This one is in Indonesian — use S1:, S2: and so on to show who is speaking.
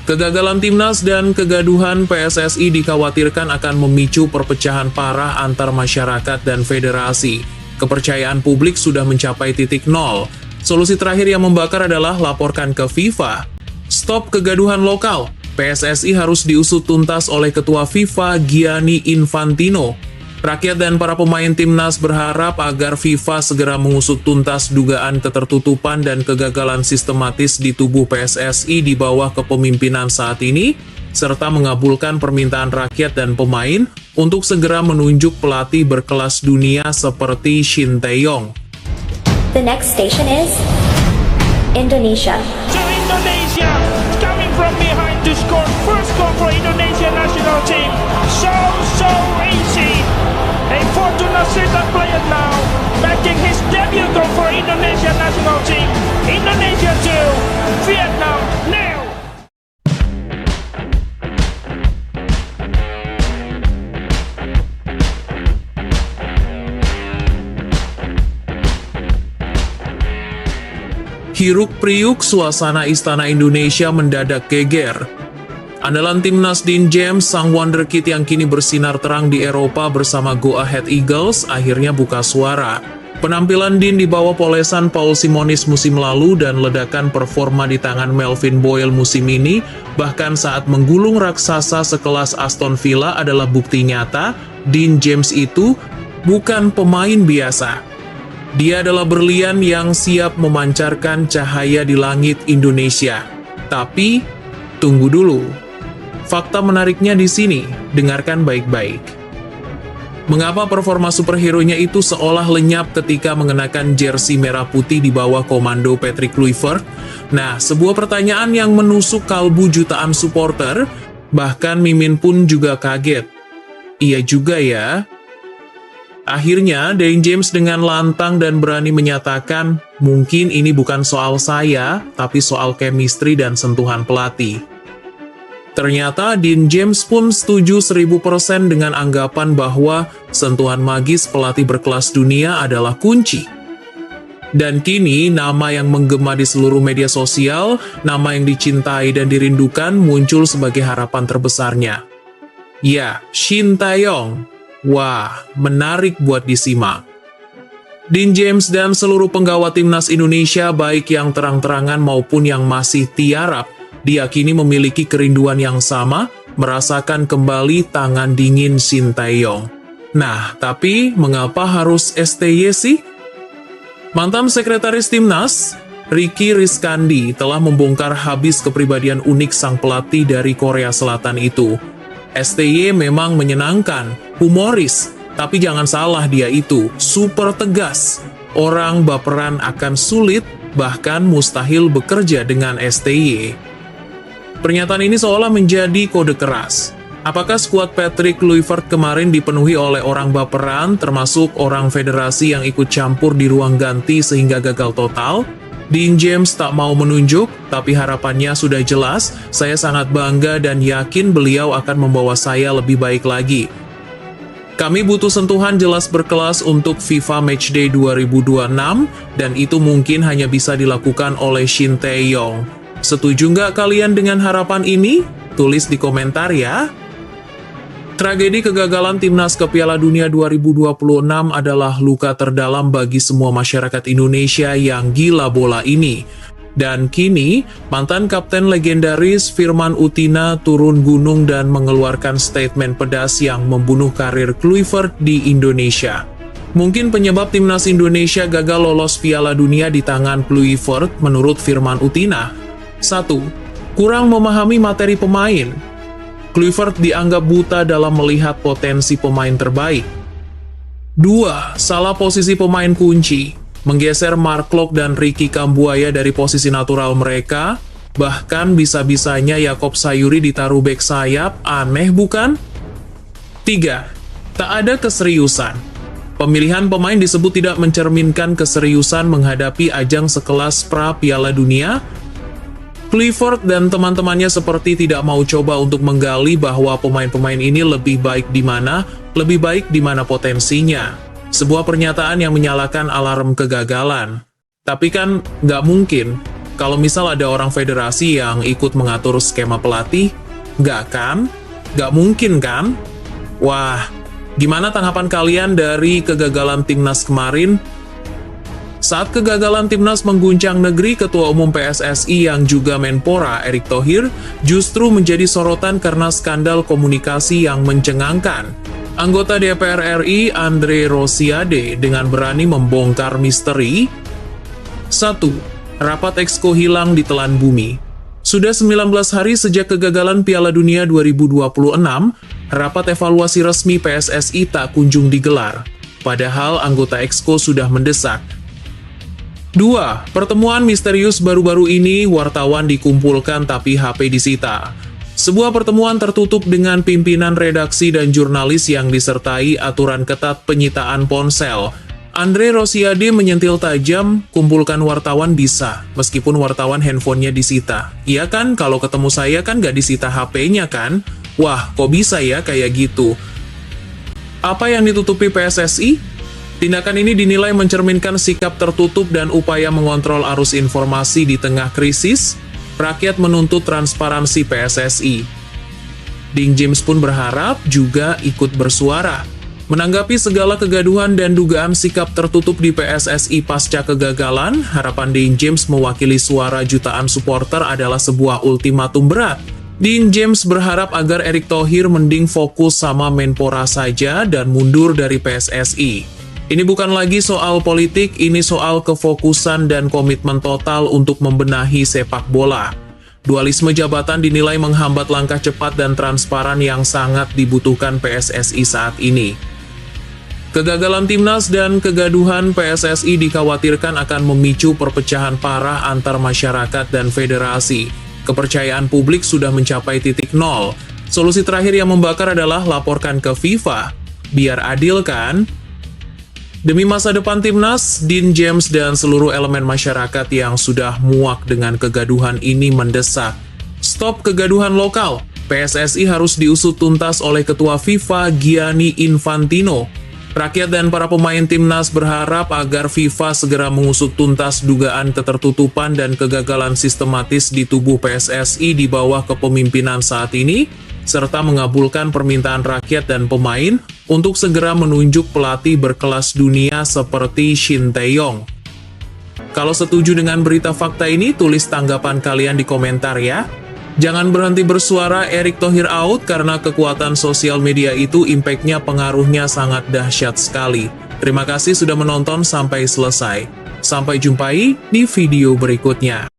S1: Kegagalan timnas dan kegaduhan PSSI dikhawatirkan akan memicu perpecahan parah antar masyarakat dan federasi. Kepercayaan publik sudah mencapai titik nol. Solusi terakhir yang membakar adalah laporkan ke FIFA. Stop kegaduhan lokal. PSSI harus diusut tuntas oleh Ketua FIFA Gianni Infantino. Rakyat dan para pemain timnas berharap agar FIFA segera mengusut tuntas dugaan ketertutupan dan kegagalan sistematis di tubuh PSSI di bawah kepemimpinan saat ini, serta mengabulkan permintaan rakyat dan pemain untuk segera menunjuk pelatih berkelas dunia seperti Shin Tae-yong.
S2: The next station is Indonesia.
S3: To Indonesia, coming from behind to score first goal for Indonesia national team. So easy. A Fortuna Sittard player now making his debut goal for Indonesia national team. Indonesia 2, Vietnam 0.
S1: Hiruk-priuk suasana Istana Indonesia mendadak geger. Andalan timnas Dean James, sang wonderkid yang kini bersinar terang di Eropa bersama Go Ahead Eagles, akhirnya buka suara. Penampilan Dean di bawah polesan Paul Simonis musim lalu dan ledakan performa di tangan Melvin Boyle musim ini, bahkan saat menggulung raksasa sekelas Aston Villa adalah bukti nyata, Dean James itu bukan pemain biasa. Dia adalah berlian yang siap memancarkan cahaya di langit Indonesia. Tapi, tunggu dulu. Fakta menariknya di sini, dengarkan baik-baik. Mengapa performa superhero-nya itu seolah lenyap ketika mengenakan jersey merah putih di bawah komando Patrick Kluivert? Nah, sebuah pertanyaan yang menusuk kalbu jutaan supporter, bahkan Mimin pun juga kaget. Iya juga ya. Akhirnya, Dean James dengan lantang dan berani menyatakan, mungkin ini bukan soal saya, tapi soal chemistry dan sentuhan pelatih. Ternyata Dean James pun setuju 1000% dengan anggapan bahwa sentuhan magis pelatih berkelas dunia adalah kunci. Dan kini, nama yang menggema di seluruh media sosial, nama yang dicintai dan dirindukan muncul sebagai harapan terbesarnya. Ya, Shin Tae-yong. Wah, menarik buat disimak. Dean James dan seluruh penggawa timnas Indonesia baik yang terang-terangan maupun yang masih tiarap, diyakini memiliki kerinduan yang sama, merasakan kembali tangan dingin Shin Tae-yong. Nah, tapi mengapa harus STY sih? Mantan sekretaris timnas, Ricky Rizkandi telah membongkar habis kepribadian unik sang pelatih dari Korea Selatan itu. STY memang menyenangkan, humoris, tapi jangan salah dia itu super tegas. Orang baperan akan sulit, bahkan mustahil bekerja dengan STY. Pernyataan ini seolah menjadi kode keras. Apakah skuad Patrick Kluivert kemarin dipenuhi oleh orang baperan, termasuk orang federasi yang ikut campur di ruang ganti sehingga gagal total? Dean James tak mau menunjuk, tapi harapannya sudah jelas. Saya sangat bangga dan yakin beliau akan membawa saya lebih baik lagi. Kami butuh sentuhan jelas berkelas untuk FIFA Matchday 2026, dan itu mungkin hanya bisa dilakukan oleh Shin Tae-yong. Setuju nggak kalian dengan harapan ini? Tulis di komentar ya. Tragedi kegagalan timnas ke Piala Dunia 2026 adalah luka terdalam bagi semua masyarakat Indonesia yang gila bola ini. Dan kini, mantan kapten legendaris Firman Utina turun gunung dan mengeluarkan statement pedas yang membunuh karir Kluivert di Indonesia. Mungkin penyebab timnas Indonesia gagal lolos Piala Dunia di tangan Kluivert menurut Firman Utina. 1. Kurang memahami materi pemain. Kluivert dianggap buta dalam melihat potensi pemain terbaik. 2. Salah posisi pemain kunci. Menggeser Mark Klok dan Ricky Kambuaya dari posisi natural mereka. Bahkan bisa-bisanya Yakob Sayuri ditaruh bek sayap. Aneh bukan? 3. Tak ada keseriusan. Pemilihan pemain disebut tidak mencerminkan keseriusan menghadapi ajang sekelas pra Piala Dunia. Kluivert dan teman-temannya seperti tidak mau coba untuk menggali bahwa pemain-pemain ini lebih baik di mana potensinya. Sebuah pernyataan yang menyalakan alarm kegagalan. Tapi kan nggak mungkin. Kalau misal ada orang federasi yang ikut mengatur skema pelatih, nggak kan? Nggak mungkin kan? Wah, gimana tanggapan kalian dari kegagalan timnas kemarin? Saat kegagalan timnas mengguncang negeri, Ketua Umum PSSI yang juga Menpora, Erick Thohir, justru menjadi sorotan karena skandal komunikasi yang mencengangkan. Anggota DPR RI, Andre Rosiade, dengan berani membongkar misteri. 1. Rapat Exco hilang ditelan bumi. Sudah 19 hari sejak kegagalan Piala Dunia 2026, rapat evaluasi resmi PSSI tak kunjung digelar. Padahal anggota Exco sudah mendesak. 2. Pertemuan misterius baru-baru ini, wartawan dikumpulkan tapi HP disita. Sebuah pertemuan tertutup dengan pimpinan redaksi dan jurnalis yang disertai aturan ketat penyitaan ponsel. Andre Rosiade menyentil tajam, kumpulkan wartawan bisa, meskipun wartawan handphonenya disita. Iya kan, kalau ketemu saya kan gak disita HP-nya kan? Wah, kok bisa ya kayak gitu? Apa yang ditutupi PSSI? Tindakan ini dinilai mencerminkan sikap tertutup dan upaya mengontrol arus informasi di tengah krisis. Rakyat menuntut transparansi PSSI. Ding James pun berharap juga ikut bersuara. Menanggapi segala kegaduhan dan dugaan sikap tertutup di PSSI pasca kegagalan, harapan Dean James mewakili suara jutaan supporter adalah sebuah ultimatum berat. Dean James berharap agar Erick Thohir mending fokus sama Menpora saja dan mundur dari PSSI. Ini bukan lagi soal politik, ini soal kefokusan dan komitmen total untuk membenahi sepak bola. Dualisme jabatan dinilai menghambat langkah cepat dan transparan yang sangat dibutuhkan PSSI saat ini. Kegagalan timnas dan kegaduhan PSSI dikhawatirkan akan memicu perpecahan parah antar masyarakat dan federasi. Kepercayaan publik sudah mencapai titik nol. Solusi terakhir yang membakar adalah laporkan ke FIFA. Biar adil kan? Demi masa depan timnas, Dean James dan seluruh elemen masyarakat yang sudah muak dengan kegaduhan ini mendesak. Stop kegaduhan lokal. PSSI harus diusut tuntas oleh Ketua FIFA Gianni Infantino. Rakyat dan para pemain timnas berharap agar FIFA segera mengusut tuntas dugaan ketertutupan dan kegagalan sistematis di tubuh PSSI di bawah kepemimpinan saat ini, serta mengabulkan permintaan rakyat dan pemain untuk segera menunjuk pelatih berkelas dunia seperti Shin Tae-yong. Kalau setuju dengan berita fakta ini, tulis tanggapan kalian di komentar ya. Jangan berhenti bersuara, Erick Thohir out, karena kekuatan sosial media itu impact-nya, pengaruhnya sangat dahsyat sekali. Terima kasih sudah menonton sampai selesai. Sampai jumpai di video berikutnya.